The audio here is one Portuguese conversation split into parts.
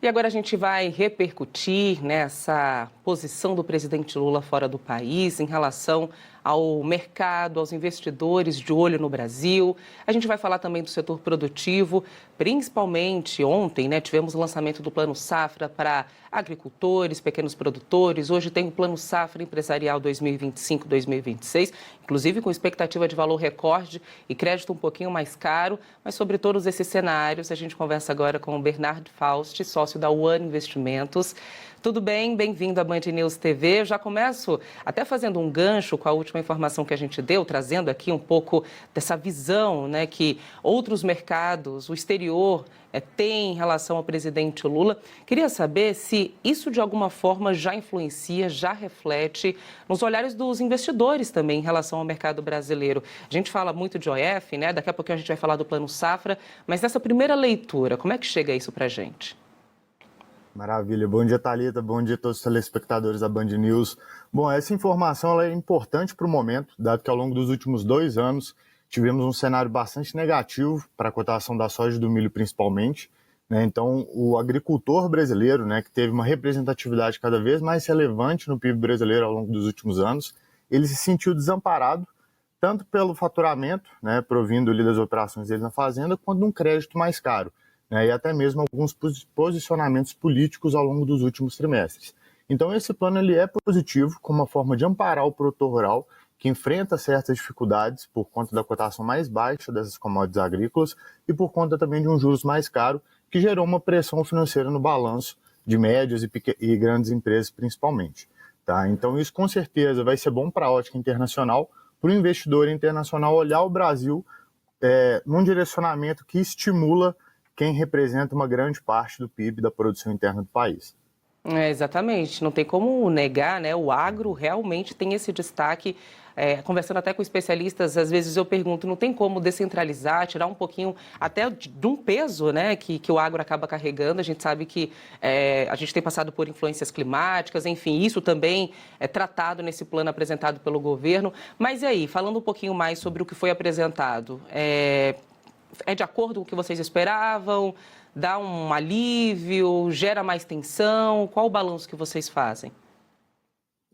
E agora a gente vai repercutir nessa posição do presidente Lula fora do país em relação ao mercado, aos investidores de olho no Brasil. A gente vai falar também do setor produtivo, principalmente ontem, tivemos o lançamento do Plano Safra para agricultores, pequenos produtores. Hoje tem o Plano Safra Empresarial 2025-2026, inclusive com expectativa de valor recorde e crédito um pouquinho mais caro. Mas sobre todos esses cenários, a gente conversa agora com o Bernardo Faust, sócio da One Investimentos. Tudo bem? Bem-vindo à Band News TV. Eu já começo até fazendo um gancho com a última informação que a gente deu, trazendo aqui um pouco dessa visão que outros mercados, o exterior, tem em relação ao presidente Lula. Queria saber se isso de alguma forma já influencia, já reflete nos olhares dos investidores também em relação ao mercado brasileiro. A gente fala muito de OF, daqui a pouquinho a gente vai falar do Plano Safra, mas nessa primeira leitura, como é que chega isso para a gente? Maravilha. Bom dia, Thalita. Bom dia a todos os telespectadores da Band News. Bom, essa informação ela é importante para o momento, dado que ao longo dos últimos 2 anos tivemos um cenário bastante negativo para a cotação da soja e do milho principalmente. Então, o agricultor brasileiro, que teve uma representatividade cada vez mais relevante no PIB brasileiro ao longo dos últimos anos, ele se sentiu desamparado, tanto pelo faturamento, provindo ali das operações dele na fazenda, quanto de um crédito mais caro. E até mesmo alguns posicionamentos políticos ao longo dos últimos trimestres. Então esse plano ele é positivo como uma forma de amparar o produtor rural que enfrenta certas dificuldades por conta da cotação mais baixa dessas commodities agrícolas e por conta também de um juros mais caro que gerou uma pressão financeira no balanço de médias e grandes empresas principalmente. Então isso com certeza vai ser bom para a ótica internacional, para o investidor internacional olhar o Brasil num direcionamento que estimula quem representa uma grande parte do PIB da produção interna do país. Exatamente, não tem como negar, o agro realmente tem esse destaque. Conversando até com especialistas, às vezes eu pergunto, não tem como descentralizar, tirar um pouquinho até de um peso que o agro acaba carregando. A gente sabe que a gente tem passado por influências climáticas, enfim, isso também é tratado nesse plano apresentado pelo governo. Mas e aí, falando um pouquinho mais sobre o que foi apresentado, é de acordo com o que vocês esperavam? Dá um alívio? Gera mais tensão? Qual o balanço que vocês fazem?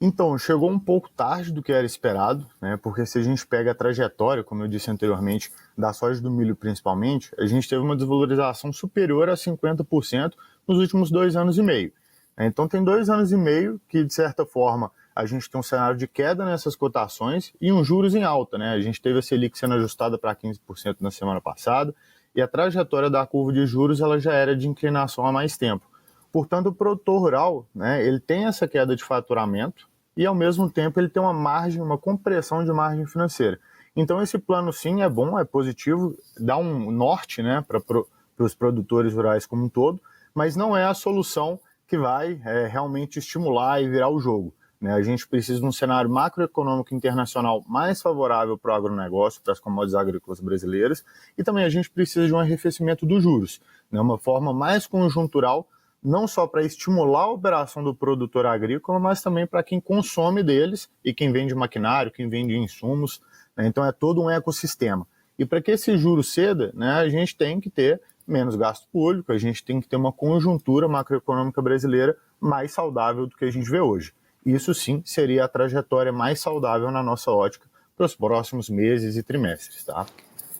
Então, chegou um pouco tarde do que era esperado, porque se a gente pega a trajetória, como eu disse anteriormente, da soja e do milho principalmente, a gente teve uma desvalorização superior a 50% nos últimos 2 anos e meio. Então tem 2 anos e meio que, de certa forma, a gente tem um cenário de queda nessas cotações e um juros em alta. A gente teve a Selic sendo ajustada para 15% na semana passada e a trajetória da curva de juros ela já era de inclinação há mais tempo. Portanto, o produtor rural ele tem essa queda de faturamento e, ao mesmo tempo, ele tem uma margem, uma compressão de margem financeira. Então, esse plano, sim, é bom, é positivo, dá um norte para os produtores rurais como um todo, mas não é a solução que vai realmente estimular e virar o jogo. A gente precisa de um cenário macroeconômico internacional mais favorável para o agronegócio, para as commodities agrícolas brasileiras, e também a gente precisa de um arrefecimento dos juros, uma forma mais conjuntural, não só para estimular a operação do produtor agrícola, mas também para quem consome deles e quem vende maquinário, quem vende insumos. Então é todo um ecossistema. E para que esse juro ceda, a gente tem que ter menos gasto público, a gente tem que ter uma conjuntura macroeconômica brasileira mais saudável do que a gente vê hoje. Isso sim seria a trajetória mais saudável na nossa ótica para os próximos meses e trimestres,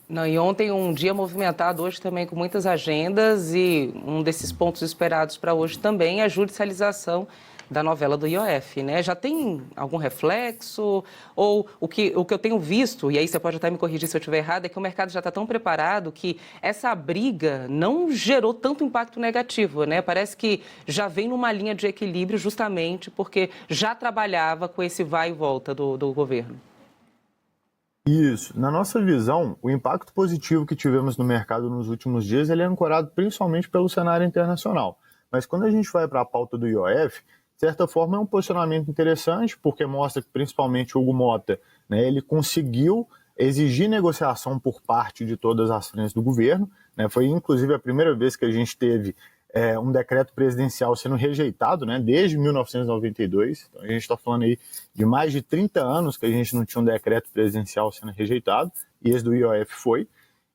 Não, e ontem um dia movimentado, hoje também com muitas agendas, e um desses pontos esperados para hoje também é a judicialização da novela do IOF, Já tem algum reflexo? Ou o que eu tenho visto, e aí você pode até me corrigir se eu estiver errado, é que o mercado já está tão preparado que essa briga não gerou tanto impacto negativo, Parece que já vem numa linha de equilíbrio justamente porque já trabalhava com esse vai e volta do governo. Isso. Na nossa visão, o impacto positivo que tivemos no mercado nos últimos dias ele é ancorado principalmente pelo cenário internacional. Mas quando a gente vai para a pauta do IOF, de certa forma é um posicionamento interessante, porque mostra que principalmente o Hugo Mota ele conseguiu exigir negociação por parte de todas as frentes do governo. Foi inclusive a primeira vez que a gente teve um decreto presidencial sendo rejeitado, desde 1992. Então, a gente está falando aí de mais de 30 anos que a gente não tinha um decreto presidencial sendo rejeitado, e esse do IOF foi.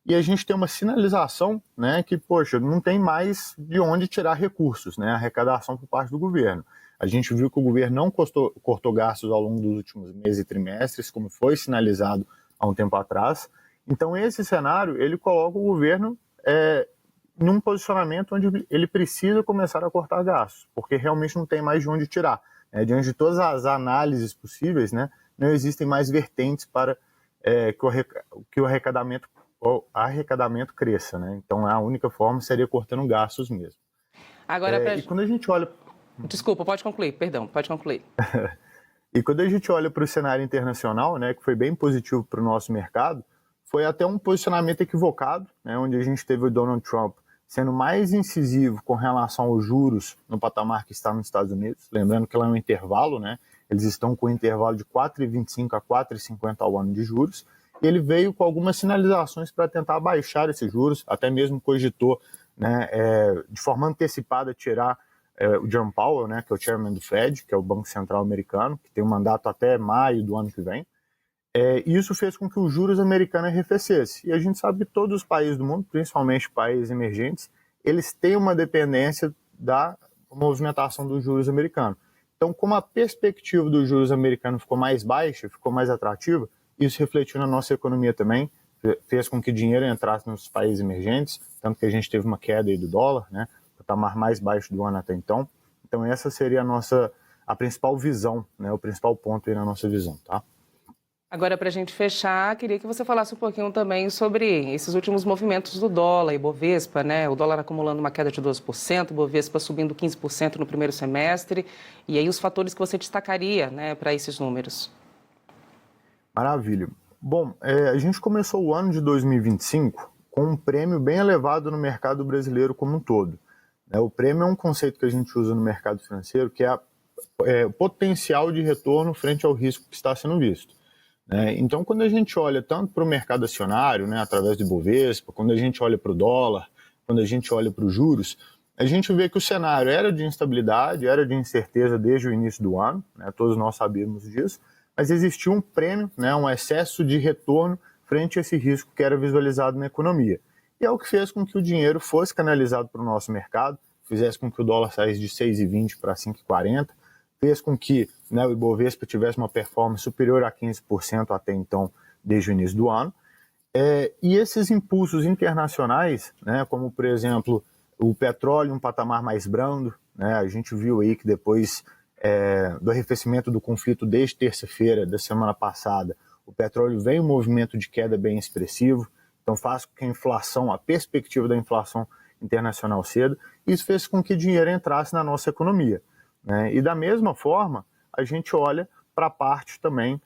e a gente tem uma sinalização, né, que, poxa, não tem mais de onde tirar recursos, né, arrecadação por parte do governo. A gente viu que o governo não cortou gastos ao longo dos últimos meses e trimestres, como foi sinalizado há um tempo atrás. Então, esse cenário, ele coloca o governo num posicionamento onde ele precisa começar a cortar gastos, porque realmente não tem mais de onde tirar. Diante de todas as análises possíveis, né, não existem mais vertentes para que o arrecadamento cresça, né? Então a única forma seria cortando gastos mesmo. Agora, e quando a gente olha... Desculpa, pode concluir, perdão, pode concluir. E quando a gente olha para o cenário internacional, né, que foi bem positivo para o nosso mercado, foi até um posicionamento equivocado, né, onde a gente teve o Donald Trump sendo mais incisivo com relação aos juros no patamar que está nos Estados Unidos, lembrando que lá é um intervalo, né, eles estão com um intervalo de 4,25 a 4,50 ao ano de juros, e ele veio com algumas sinalizações para tentar baixar esses juros, até mesmo cogitou, né, de forma antecipada tirar o Jerome Powell, né, que é o chairman do Fed, que é o Banco Central americano, que tem um mandato até maio do ano que vem. E isso fez com que os juros americanos arrefecessem. E a gente sabe que todos os países do mundo, principalmente países emergentes, eles têm uma dependência da movimentação dos juros americanos. Então, como a perspectiva dos juros americanos ficou mais baixa, ficou mais atrativa, isso refletiu na nossa economia também, fez com que dinheiro entrasse nos países emergentes, tanto que a gente teve uma queda aí do dólar, né, patamar mais baixo do ano até então. Então essa seria a principal visão, né, o principal ponto aí na nossa visão, tá? Agora, para a gente fechar, queria que você falasse um pouquinho também sobre esses últimos movimentos do dólar e Bovespa, né? O dólar acumulando uma queda de 12%, Bovespa subindo 15% no primeiro semestre. E aí os fatores que você destacaria, né, para esses números? Maravilha. Bom, a gente começou o ano de 2025 com um prêmio bem elevado no mercado brasileiro como um todo. O prêmio é um conceito que a gente usa no mercado financeiro, que é o potencial de retorno frente ao risco que está sendo visto. Então, quando a gente olha tanto para o mercado acionário, né, através do Bovespa, quando a gente olha para o dólar, quando a gente olha para os juros, a gente vê que o cenário era de instabilidade, era de incerteza desde o início do ano, né, todos nós sabíamos disso, mas existia um prêmio, né, um excesso de retorno frente a esse risco que era visualizado na economia. E é o que fez com que o dinheiro fosse canalizado para o nosso mercado, fizesse com que o dólar saísse de 6,20 para 5,40, fez com que, né, o Ibovespa tivesse uma performance superior a 15% até então, desde o início do ano. E esses impulsos internacionais, né, como, por exemplo, o petróleo em um patamar mais brando, né, a gente viu aí que depois do arrefecimento do conflito desde terça-feira da semana passada, o petróleo vem um movimento de queda bem expressivo, então faz com que a perspectiva da inflação internacional ceda, e isso fez com que dinheiro entrasse na nossa economia. E da mesma forma, a gente olha para a parte também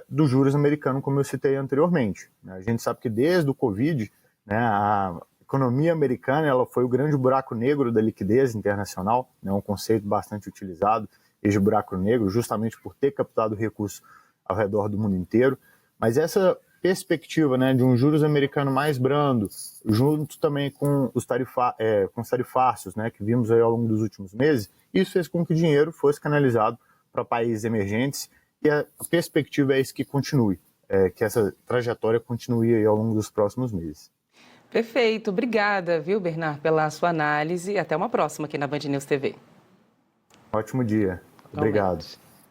dos juros americanos, como eu citei anteriormente. A gente sabe que desde o Covid, né, a economia americana ela foi o grande buraco negro da liquidez internacional, né, um conceito bastante utilizado, esse buraco negro, justamente por ter captado recursos ao redor do mundo inteiro. Mas essa perspectiva, né, de um juros americano mais brando, junto também com os tarifácios, né, que vimos aí ao longo dos últimos meses, isso fez com que o dinheiro fosse canalizado para países emergentes, e a perspectiva é que continue, que essa trajetória continue aí ao longo dos próximos meses. Perfeito, obrigada, viu, Bernard, pela sua análise. Até uma próxima aqui na Band News TV. Ótimo dia, obrigado.